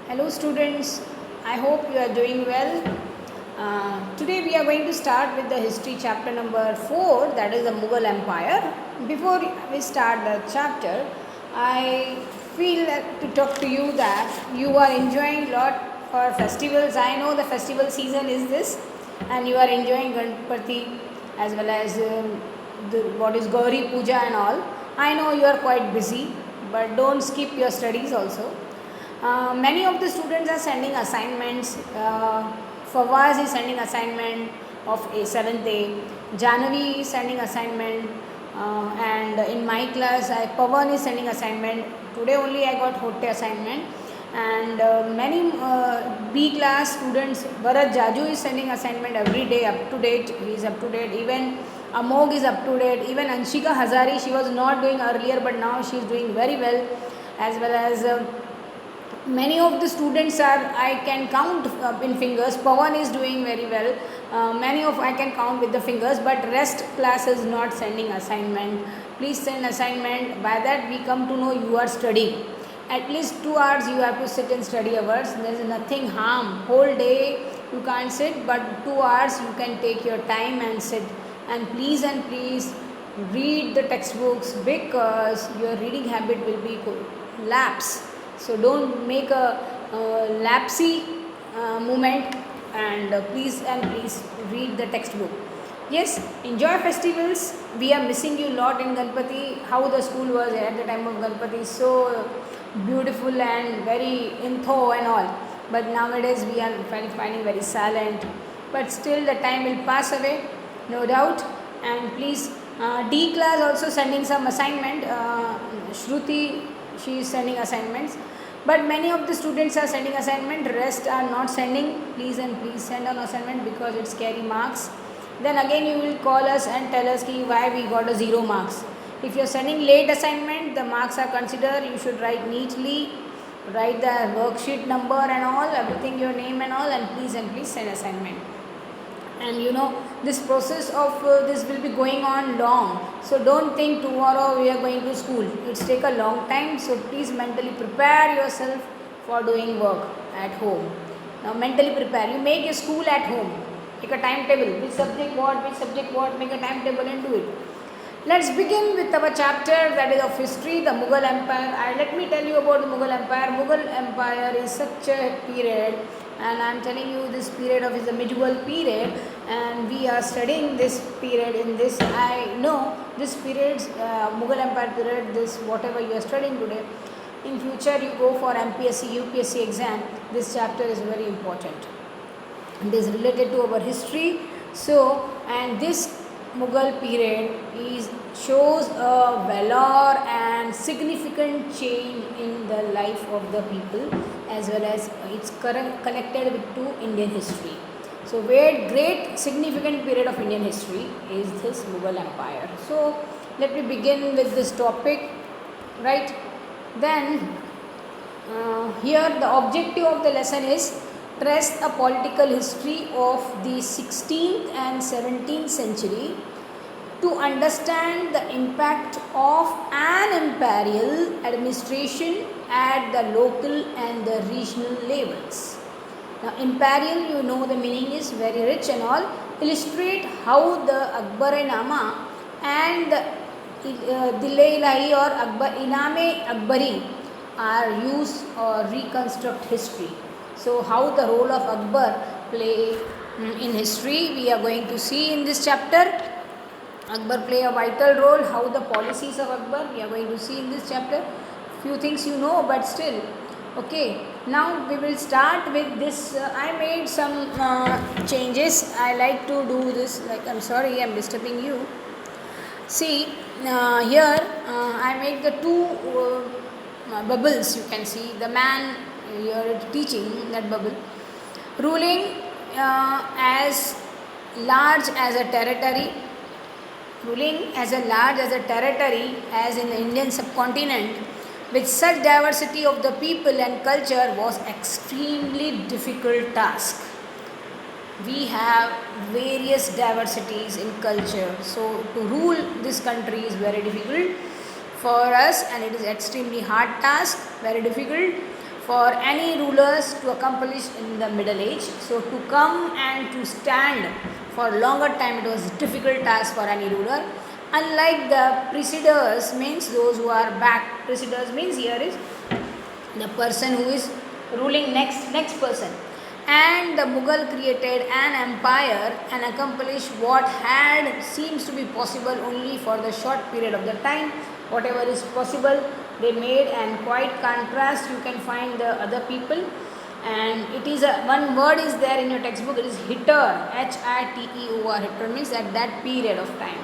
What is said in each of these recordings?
Hello students, I hope you are doing well. Today we are going to start with the history chapter number 4, that is the Mughal Empire. Before we start the chapter, I feel to talk to you that you are enjoying a lot for festivals. I know the festival season is this and you are enjoying Ganpati as well as what is Gauri Puja and all. I know you are quite busy, but don't skip your studies also. Many of the students are sending assignments. Fawaz is sending assignment of a 7th A. Janavi is sending assignment. And in my class, Pawan is sending assignment. Today only I got Hotte assignment. And many B class students, Bharat Jaju is sending assignment every day, up to date. He is up to date. Even Amog is up to date. Even Anshika Hazari, she was not doing earlier, but now she is doing very well. As well as many of the students are, I can count in fingers. Pawan is doing very well. Many of I can count with the fingers, but rest class is not sending assignment. Please send assignment. By that we come to know you are studying. At least 2 hours you have to sit and study hours. There is nothing harm. Whole day you can't sit, but 2 hours you can take your time and sit. And please read the textbooks, because your reading habit will be lapse. So don't make a lapsy movement, and please read the textbook. Yes, enjoy festivals. We are missing you a lot in Ganpati. How the school was at the time of Ganpati, so beautiful and very intho and all. But nowadays we are finding very silent. But still the time will pass away, no doubt. And please, D class also sending some assignment. Shruti, she is sending assignments, but many of the students are sending assignment, rest are not sending. Please send an assignment, because it's carry marks. Then again you will call us and tell us why we got a 0 marks. If you are sending late assignment, the marks are considered. You should write neatly, write the worksheet number and all, everything, your name and all, and please send assignment. And you know, this process of this will be going on long, so don't think tomorrow we are going to school. It's take a long time, so please mentally prepare yourself for doing work at home. Now mentally prepare, you make a school at home, take a timetable, which subject what, make a timetable and do it. Let's begin with our chapter, that is of history, the Mughal Empire. Let me tell you about the Mughal Empire. Mughal Empire is such a period, and I am telling you this period is a medieval period, and we are studying this period in this. I know this period, Mughal Empire period, this whatever you are studying today, in future you go for MPSC, UPSC exam, this chapter is very important. It is related to our history. So, and this Mughal period shows a valor and significant change in the life of the people, as well as it's connected to Indian history. So great significant period of Indian history is this Mughal Empire. So let me begin with this topic, right? Then here the objective of the lesson is trace a political history of the 16th and 17th century to understand the impact of an imperial administration at the local and the regional levels. Now, imperial, you know the meaning is very rich and all. Illustrate how the Akbar-e-Nama and the Dil-e-Ilahi or Inam-e Akbari are used or reconstruct history. So, how the role of Akbar play in history, we are going to see in this chapter. Akbar play a vital role. How the policies of Akbar, we are going to see in this chapter. Few things you know, but still. Okay, now we will start with this. I made some changes. I like to do this, like, I'm sorry, I'm disturbing you. See, here I made the 2 bubbles. You can see the man here teaching that bubble. Ruling as large as a territory. Ruling as large as a territory as in the Indian subcontinent, with such diversity of the people and culture, was extremely difficult task. We have various diversities in culture, so to rule this country is very difficult for us, and it is extremely hard task, very difficult for any rulers to accomplish in the Middle Age. So to come and to stand for longer time, it was a difficult task for any ruler. Unlike the preceders, means those who are back. Preceders means here is the person who is ruling next person. And the Mughal created an empire and accomplished what had seems to be possible only for the short period of the time. Whatever is possible, they made, and quite contrast you can find the other people. And it is one word is there in your textbook. It is hitter, H-I-T-E-O-R. Hitter means at that period of time.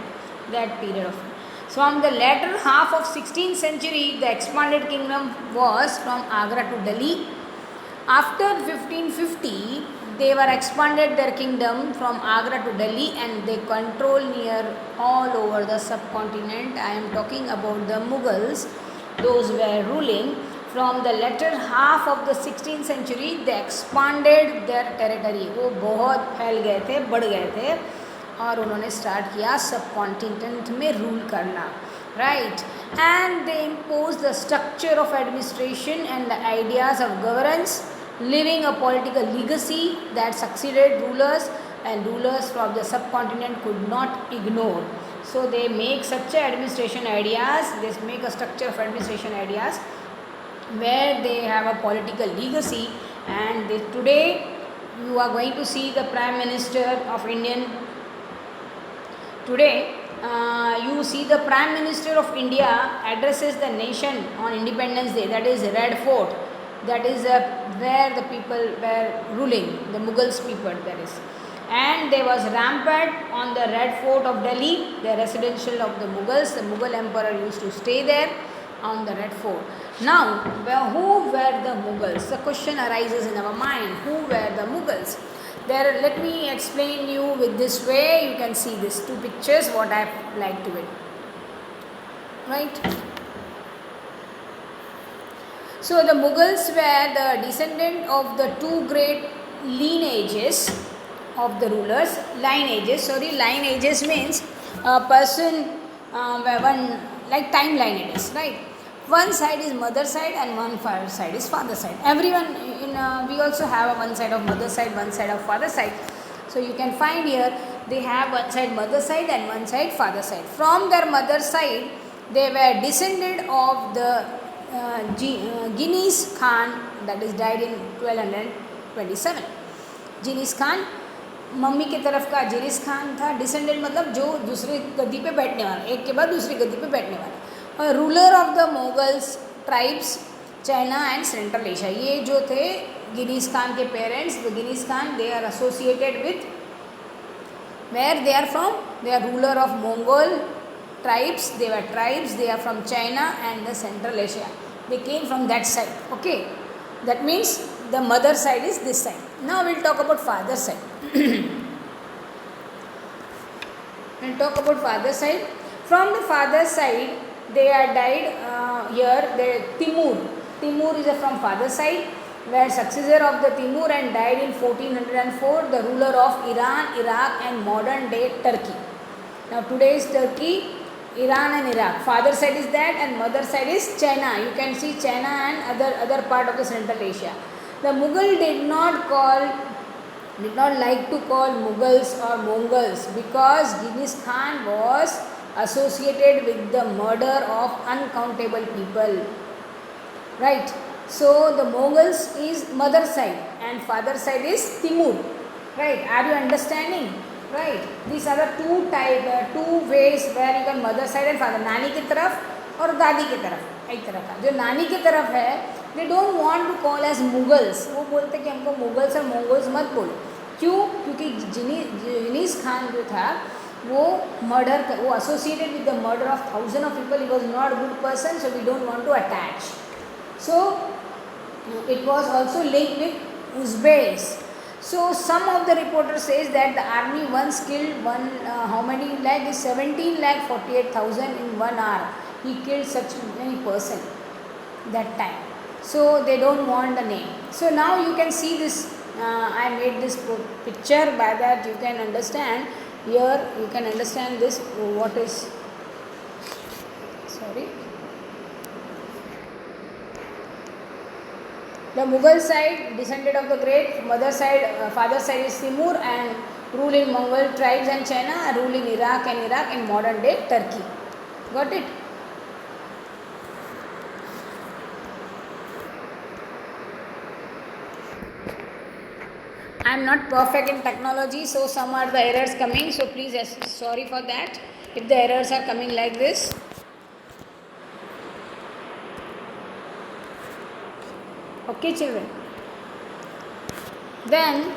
That period of time. So from the latter half of 16th century, the expanded kingdom was from Agra to Delhi. After 1550, they were expanded their kingdom from Agra to Delhi, and they control near all over the subcontinent. I am talking about the Mughals. Those were ruling from the latter half of the 16th century. They expanded their territory. वो बहुत फैल गए थे, बढ़ गए थे, और उन्होंने स्टार्ट किया सब कॉन्टिनेंट में रूल करना, right? And they imposed the structure of administration and the ideas of governance, leaving a political legacy that succeeded rulers, and rulers from the subcontinent could not ignore. So they make such a administration ideas, they make a structure of administration ideas where they have a political legacy. And today you are going to see the Prime Minister of Indian. Today you see the Prime Minister of India addresses the nation on Independence Day. That is Red Fort. That is where the people were ruling, the Mughals people, that is. And there was rampart on the Red Fort of Delhi, the residential of the Mughals. The Mughal emperor used to stay there on the Red Fort. Now, who were the Mughals? The question arises in our mind, who were the Mughals? There, let me explain you with this way. You can see these two pictures, what I like to it. Right? So the Mughals were the descendant of the two great lineages of the rulers. Lineages means a person where one, like timeline it is, right? One side is mother side and one side is father side. Everyone in we also have a one side of mother side, one side of father side. So you can find here they have one side mother side and one side father side. From their mother side, they were descended of the Genghis Khan, that is died in 1227. Genghis Khan, mummy की तरफ का जिनिस खान था. Descendant मतलब जो दूसरी गद्दी पे बैठने वाला, एक के बाद दूसरी गद्दी पे बैठने वाला. और ruler of the Moguls tribes China and Central Asia. ये जो थे गिनीस खान के parents, the Genghis Khan, they are associated with where they are from. They are ruler of Mongol tribes. They were tribes. They are from China and the Central Asia. They came from that side. Okay, that means the mother side is this side. Now we'll talk about father side. We'll talk about father side. From the father side, they are died here. Timur. Timur is from father side, were successor of the Timur and died in 1404, the ruler of Iran, Iraq and modern day Turkey. Now today's Turkey, Iran and Iraq. Father side is that and mother side is China. You can see China and other part of the Central Asia. The Mughal did not like to call Mughals or Mongols because Genghis Khan was associated with the murder of uncountable people. Right? So the Mughals is mother side and father side is Timur. Right? Are you understanding? Right? These are the two ways where you can mother side and father. नानी की तरफ और दादी की तरफ एक तरह का. जो नानी की तरफ है, they don't want to call as Mughals. वो बोलते कि हमको Mughals और Mongols मत बोलो. क्यों? क्योंकि जिनिस खान जो था वो वो associated with the murder of thousands of people. He was not a good person, so we don't want to attach. So it was also linked with Uzbeks. So some of the reporters says that the army once killed how many lakh is 17 lakh 48,000 in 1 hour. He killed such many person that time. So they don't want the name. So now you can see this. I made this picture. By that you can understand. Here you can understand this. What is? Sorry. The Mughal side descended of the great mother side, father side is Timur and rule in Mongol tribes and China, rule in Iraq and Iraq in modern day Turkey. Got it? I am not perfect in technology, so some are the errors coming, so please sorry for that if the errors are coming like this. Okay children. Then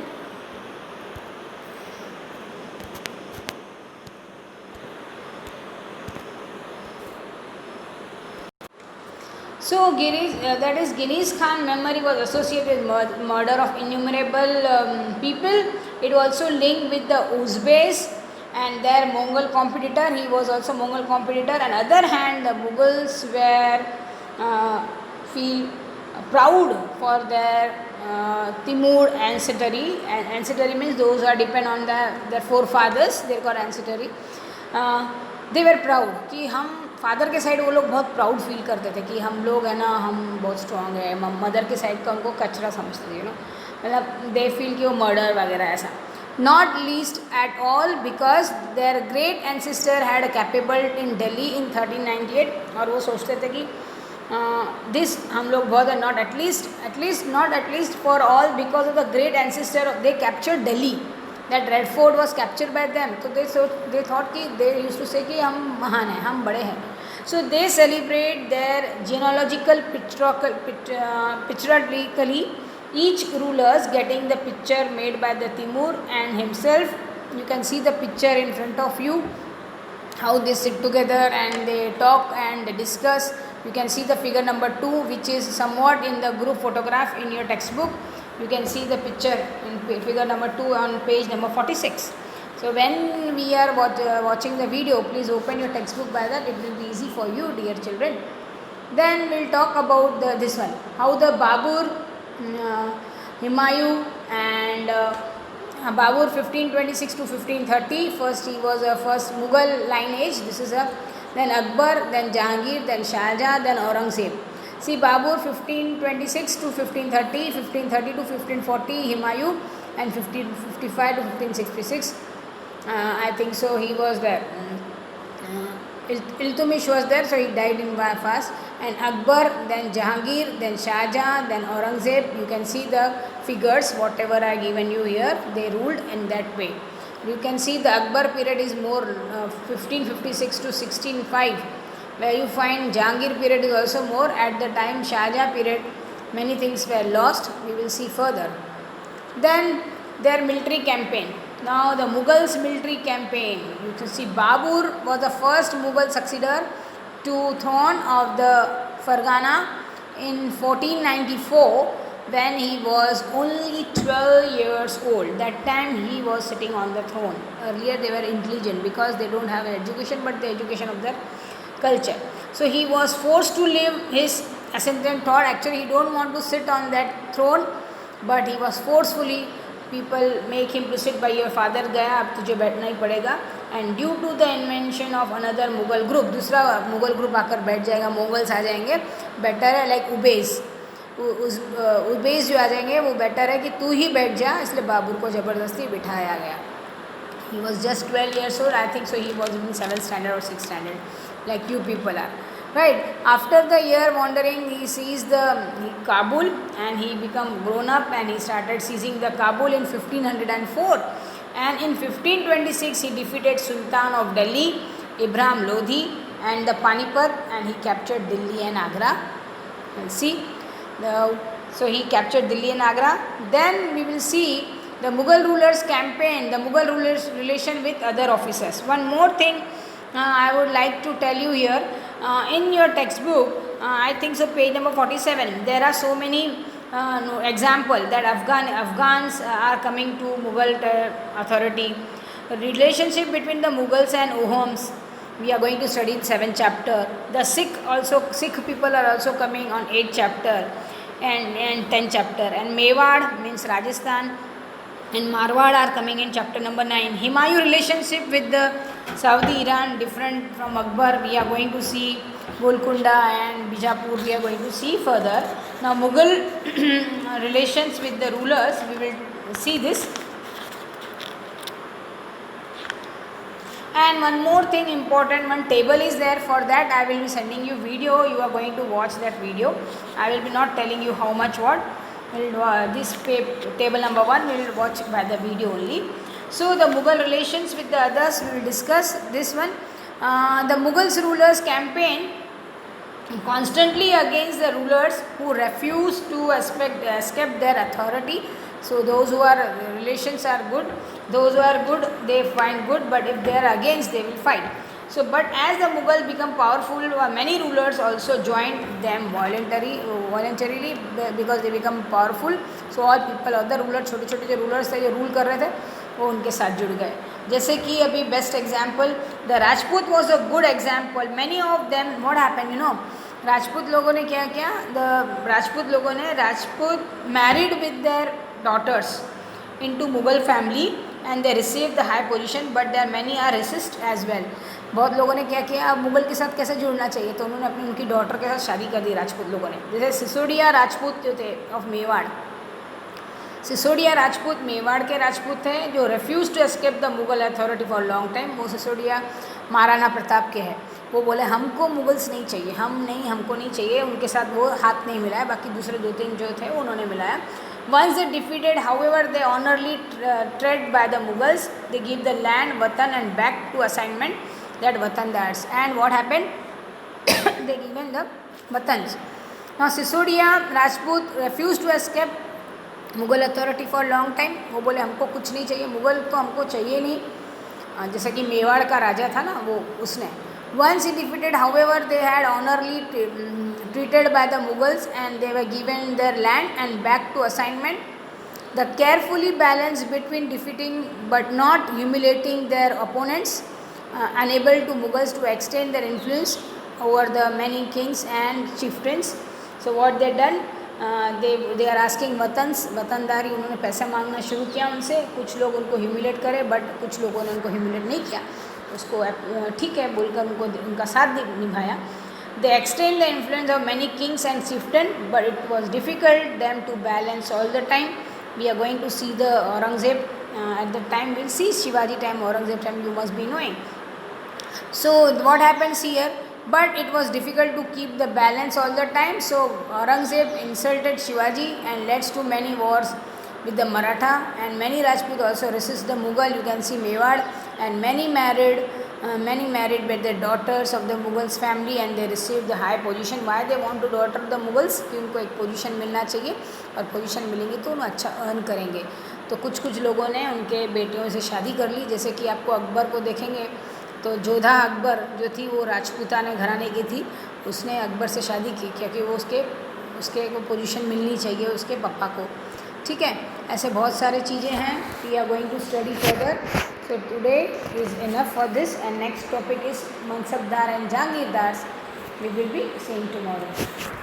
so that is Genghis Khan memory was associated with murder of innumerable people. It also linked with the Uzbeks and their Mongol competitor. He was also Mongol competitor. On the other hand, the Mughals were feel proud for their Timur ancestry. And ancestry means those who are depend on their forefathers. They called ancestry. They were proud कि हम father के side वो लोग बहुत proud feel करते थे कि हम लोग है ना, हम बहुत स्ट्रांग है. मदर के साइड का उनको कचरा समझते थे, मतलब दे फील कि वो मर्डर वगैरह ऐसा. Not least at all because their great ancestor had capable in Delhi in 1398. और वो सोचते थे कि दिस हम लोग बहुत है, not at least for all because of the great ancestor they captured Delhi. That Red Fort was captured by them. So they thought कि they used to say कि हम महान हैं, हम बड़े हैं. So they celebrate their genealogical patriotically. Each rulers getting the picture made by the Timur and himself. You can see the picture in front of you. How they sit together and they talk and they discuss. You can see the figure number 2, which is somewhat in the group photograph in your textbook. You can see the picture in figure number 2 on page number 46. So when we are watching the video, please open your textbook by that. It will be easy for you, dear children. Then we'll talk about this one. How the Babur, Humayun and Babur 1526 to 1530. First he was a first Mughal lineage. This is then Akbar, then Jahangir, then Shah Jahan, then Aurangzeb. See Babur 1526 to 1530, 1530 to 1540 Humayun and 1555 to 1566. I think so he was there. Iltutmish was there, so he died in fast. And Akbar, then Jahangir, then Shah Jahan, then Aurangzeb. You can see the figures, whatever I given you here, they ruled in that way. You can see the Akbar period is more 1556 to 1605. Where you find Jahangir period is also more. At the time Shah Jahan period, many things were lost. We will see further. Then their military campaign. Now the Mughals military campaign. You can see Babur was the first Mughal successor to throne of the Fargana in 1494 when he was only 12 years old. That time he was sitting on the throne. Earlier they were intelligent because they don't have an education, but the education of their culture. So he was forced to leave his ascendant thought. Actually he don't want to sit on that throne, but he was forcefully, people make him to sit by your father gaya, अब तुझे बैठना ही पड़ेगा. And due to the invention of another Mughal group, दूसरा Mughal group आकर बैठ जाएगा, Mongols आ जाएंगे, better है like Ubays. उबेस जो आ जाएंगे वो बेटर है कि तू ही बैठ जा, इसलिए बाबर को ज़बरदस्ती बिठाया गया. He was just 12 years old. I think so he was in 7th standard or 6th standard, like you people are. Right. After the year wandering, he seized the Kabul and he became grown up and he started seizing the Kabul in 1504. And in 1526 he defeated Sultan of Delhi, Ibrahim Lodhi and the Panipat, and he captured Delhi and Agra. We'll see. So he captured Delhi and Agra. Then we will see the Mughal rulers campaign, the Mughal rulers relation with other officers. One more thing I would like to tell you here. In your textbook, I think so page number 47, there are so many example that Afghans are coming to Mughal authority. The relationship between the Mughals and Uhoms, we are going to study in 7th chapter. The Sikh people are also coming on 8th chapter and 10th chapter. And Mewar means Rajasthan and Marwar are coming in chapter number 9. Humayun relationship with the Saudi Iran different from Akbar, we are going to see. Golconda and Bijapur we are going to see further. Now Mughal relations with the rulers, we will see this. And one more thing important, one table is there. For that I will be sending you video, you are going to watch that video. I will be not telling you how much what. This table number 1 we will watch by the video only. So the Mughal relations with the others we will discuss this one. The Mughals rulers campaign constantly against the rulers who refuse to accept their authority. So those who are relations are good, those who are good they find good, but if they are against they will fight. So but as the Mughal become powerful, many rulers also joined them voluntarily because they become powerful. So all people, other rulers, छोटे छोटे जो rulers थे जो rule कर रहे थे वो उनके साथ जुड़ गए. जैसे कि अभी best example the Rajput was a good example. Many of them what happened you know, Rajput लोगों ने क्या किया, Rajput married with their daughters into Mughal family and they receive the high position, but there many are resist as well. बहुत लोगों ने क्या किया, अब मुगल के साथ कैसे जुड़ना चाहिए, तो उन्होंने अपनी उनकी डॉटर के साथ शादी कर दी राजपूत लोगों ने. जैसे सिसोदिया राजपूत जो थे ऑफ मेवाड़, सिसोदिया राजपूत मेवाड़ के राजपूत थे जो refuse to escape the Mughal authority for long time. वो सिसोदिया महाराणा प्रताप के हैं. वो बोले हमको मुगल्स नहीं चाहिए, हमको नहीं चाहिए. उनके साथ वो हाथ नहीं मिलाया, बाकी दूसरे 2-3 जो थे उन्होंने मिलाया. Once they defeated, however, they honorably tread by the Mughals. They give the land, Watan, and back to assignment that Watan theirs. And what happened? They given the Watans. Now Sisodia Rajput refused to escape Mughal authority for long time. वो बोले हमको कुछ नहीं चाहिए, मुग़ल तो हमको चाहिए नहीं. जैसा कि मेवाड़ का राजा था ना वो, उसने once he defeated, however, they had honorably treated by the Mughals and they were given their land and back to assignment. The carefully balanced between defeating but not humiliating their opponents, unable to Mughals to extend their influence over the many kings and chieftains. So what they done, they are asking वतनदारी. उन्होंने पैसे मांगना शुरू किया उनसे. कुछ लोग उनको humiliate करे, बट कुछ लोगों ने उनको ह्यूमिलेट नहीं किया, उसको ठीक है बोलकर उनका साथ निभाया. They extend the influence of many kings and chieftains, but it was difficult them to balance all the time. We are going to see the Aurangzeb at the time. We'll see Shivaji time, Aurangzeb time, you must be knowing. So what happens here? But it was difficult to keep the balance all the time. So Aurangzeb insulted Shivaji and led to many wars with the Maratha, and many Rajput also resist the Mughal. You can see Mewar, and many married with the daughters of the Mughals family and they received the high position. Why they want to daughter the Mughals? कि उनको एक position मिलना चाहिए और position मिलेंगे तो उन्हें अच्छा अर्न करेंगे. तो कुछ लोगों ने उनके बेटियों से शादी कर ली. जैसे कि आपको अकबर को देखेंगे तो जोधा अकबर जो थी वो राजपूताना घराने की थी. उसने अकबर से शादी की क्योंकि वो उसके को पोजीशन मिलनी चाहिए उसके पापा को. ठीक है, ऐसे बहुत सारे चीज़ें हैं. We are going to study further. So today is enough for this, and next topic is Mansabdar and Jahangirdas. We will be seeing tomorrow.